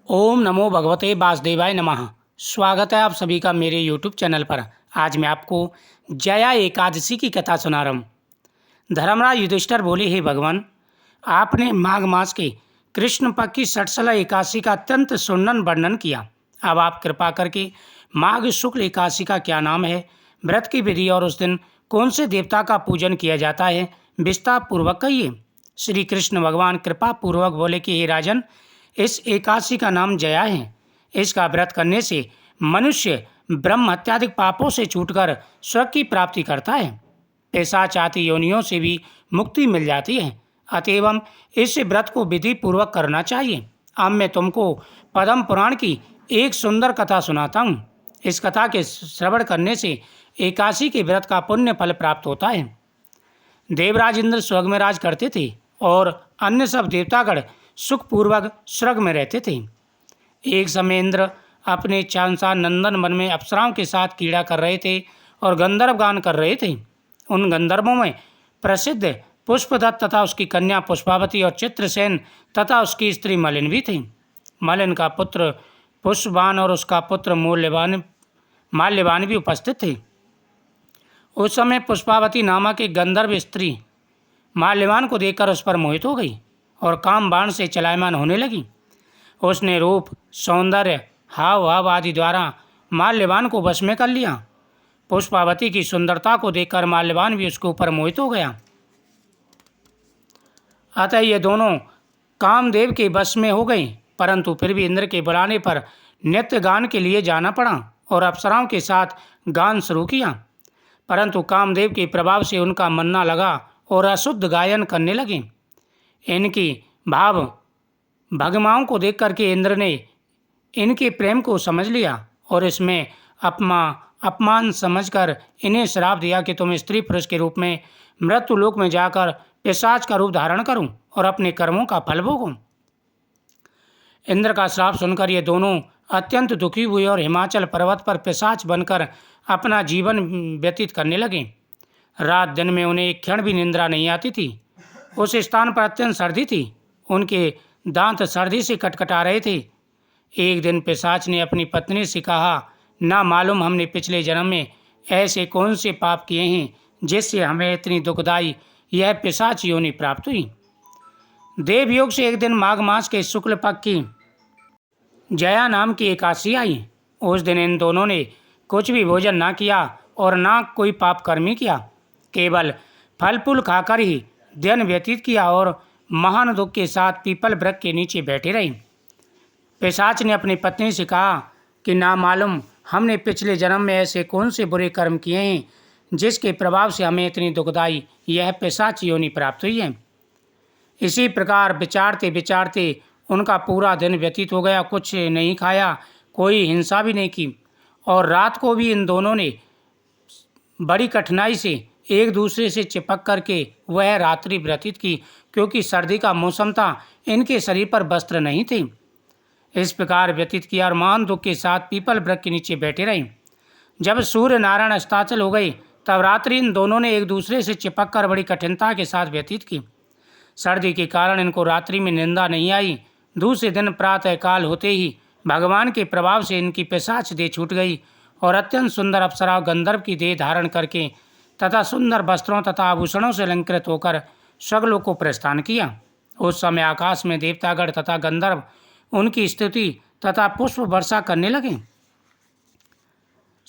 ओम नमो भगवते वासुदेवाय नमः। स्वागत है आप सभी का मेरे यूट्यूब चैनल पर। आज मैं आपको जया एकादशी की कथा सुना रहा हूँ। धर्मराज युधिष्ठिर बोले, हे भगवान, आपने माघ मास के कृष्ण पक्ष की षटशला एकादशी का अत्यंत सुंदर वर्णन किया। अब आप कृपा करके माघ शुक्ल एकादशी का क्या नाम है, व्रत की विधि और उस दिन कौन से देवता का पूजन किया जाता है, विस्तार पूर्वक कहिए। श्री कृष्ण भगवान कृपा पूर्वक बोले कि हे राजन, इस एकादशी का नाम जया है। इसका व्रत करने से मनुष्य ब्रह्म हत्यादि पापों से छूटकर स्वर्ग की प्राप्ति करता है, पिशाच आदि योनियों से भी मुक्ति मिल जाती है। अतएव इस व्रत को विधि पूर्वक करना चाहिए। अब मैं तुमको पद्म पुराण की एक सुंदर कथा सुनाता हूँ। इस कथा के श्रवण करने से एकादशी के व्रत का पुण्य फल प्राप्त होता है। देवराज इंद्र स्वर्ग में राज करते थे और अन्य सब देवतागण सुखपूर्वक स्वर्ग में रहते थे। एक समय इंद्र अपने चांसा नंदन वन में अप्सराओं के साथ क्रीड़ा कर रहे थे और गंधर्व गान कर रहे थे। उन गंधर्वों में प्रसिद्ध पुष्पदत्त तथा उसकी कन्या पुष्पावती और चित्रसेन तथा उसकी स्त्री मलिन भी थी। मलिन का पुत्र पुष्पवान और उसका पुत्र माल्यवान भी उपस्थित थे। उस समय पुष्पावती नामक एक गंधर्व स्त्री माल्यवान को देखकर उस पर मोहित हो गई और काम बाण से चलायमान होने लगी। उसने रूप, सौंदर्य, हाव भाव आदि द्वारा माल्यवान को वश में कर लिया। पुष्पावती की सुंदरता को देखकर माल्यवान भी उसके ऊपर मोहित हो गया। अतः ये दोनों कामदेव के वश में हो गए, परंतु फिर भी इंद्र के बुलाने पर नृत्य गान के लिए जाना पड़ा और अप्सराओं के साथ गान शुरू किया। परंतु कामदेव के प्रभाव से उनका मन न लगा और अशुद्ध गायन करने लगे। इनकी भाव भगमाओं को देख करके इंद्र ने इनके प्रेम को समझ लिया और इसमें अपमान समझकर इन्हें श्राप दिया कि तुम स्त्री पुरुष के रूप में मृत्युलोक में जाकर पिशाच का रूप धारण करूं और अपने कर्मों का फल भोगूं। इंद्र का श्राप सुनकर ये दोनों अत्यंत दुखी हुए और हिमाचल पर्वत पर पिशाच बनकर अपना जीवन व्यतीत करने लगे। रात दिन में उन्हें एक क्षण भी निंद्रा नहीं आती थी। उस स्थान पर अत्यंत सर्दी थी। उनके दांत सर्दी से कटकटा रहे थे। एक दिन पिशाच ने अपनी पत्नी से कहा, ना मालूम हमने पिछले जन्म में ऐसे कौन से पाप किए हैं जिससे हमें इतनी दुखदाई यह पिशाच योनि प्राप्त हुई। देवयोग से एक दिन माघ मास के शुक्ल पक्ष की जया नाम की एकादशी आई। उस दिन इन दोनों ने कुछ भी भोजन ना किया और ना कोई पाप कर्म किया, केवल फल फूल खाकर ही दिन व्यतीत किया और महान दुख के साथ पीपल वृक्ष के नीचे बैठे रही। पिशाच ने अपनी पत्नी से कहा कि ना मालूम हमने पिछले जन्म में ऐसे कौन से बुरे कर्म किए हैं जिसके प्रभाव से हमें इतनी दुखदाई यह पिशाच योनि प्राप्त हुई है। इसी प्रकार विचारते विचारते उनका पूरा दिन व्यतीत हो गया। कुछ नहीं खाया, कोई हिंसा भी नहीं की और रात को भी इन दोनों ने बड़ी कठिनाई से एक दूसरे से चिपक करके वह रात्रि व्यतीत की, क्योंकि सर्दी का मौसम था, इनके शरीर पर वस्त्र नहीं थे। इस प्रकार व्यतीत किया और महान दुख के साथ पीपल वृक्ष के नीचे बैठे रहे। जब सूर्य नारायण अस्ताचल हो गई तब रात्रि इन दोनों ने एक दूसरे से चिपक कर बड़ी कठिनता के साथ व्यतीत की। सर्दी के कारण इनको रात्रि में निंदा नहीं आई। दूसरे दिन प्रातः काल होते ही भगवान के प्रभाव से इनकी पिशाच देह छूट गई और अत्यंत सुंदर अप्सरा गंधर्व की देह धारण करके तथा सुंदर वस्त्रों तथा आभूषणों से अलंकृत होकर स्वर्गलोक को प्रस्थान किया। उस समय आकाश में देवतागण तथा गंधर्व उनकी स्तुति तथा पुष्प वर्षा करने लगे।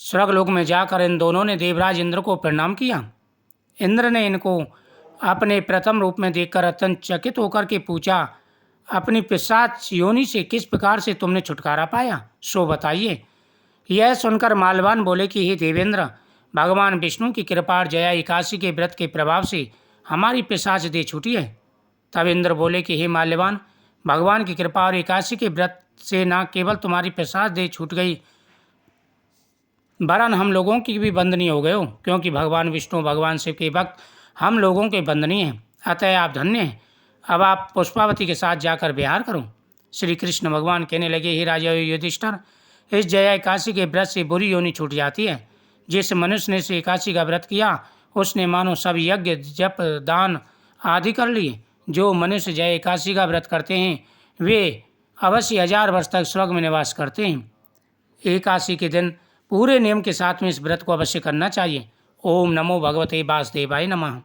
स्वर्गलोक में जाकर इन दोनों ने देवराज इंद्र को प्रणाम किया। इंद्र ने इनको अपने प्रथम रूप में देखकर अत्यंत चकित होकर के पूछा, अपनी पिशाच योनि से किस प्रकार से तुमने छुटकारा पाया, सो बताइए। यह सुनकर माल्यवान बोले कि हे देवेंद्र, भगवान विष्णु की कृपा और जया एकादशी के व्रत के प्रभाव से हमारी पिशाच देह छूटी है। तब इंद्र बोले कि हे माल्यवान, भगवान की कृपा और एकादशी के व्रत से न केवल तुम्हारी पिशाच देह छूट गई, वरन हम लोगों की भी बंधनी हो गए हो, क्योंकि भगवान विष्णु भगवान शिव के भक्त हम लोगों के बंधनी हैं। अतः आप धन्य हैं। अब आप पुष्पावती के साथ जाकर विहार करो। श्री कृष्ण भगवान कहने लगे, हे राजा युधिष्ठिर, इस जया एकादशी के व्रत से बुरी योनि छूट जाती है। जिस मनुष्य ने इस एकादशी का व्रत किया उसने मानो सब यज्ञ जप दान आदि कर लिए। जो मनुष्य जय एकादशी का व्रत करते हैं वे अवश्य 1000 वर्ष तक स्वर्ग में निवास करते हैं। एकादशी के दिन पूरे नियम के साथ में इस व्रत को अवश्य करना चाहिए। ओम नमो भगवते वासुदेवाय नमः।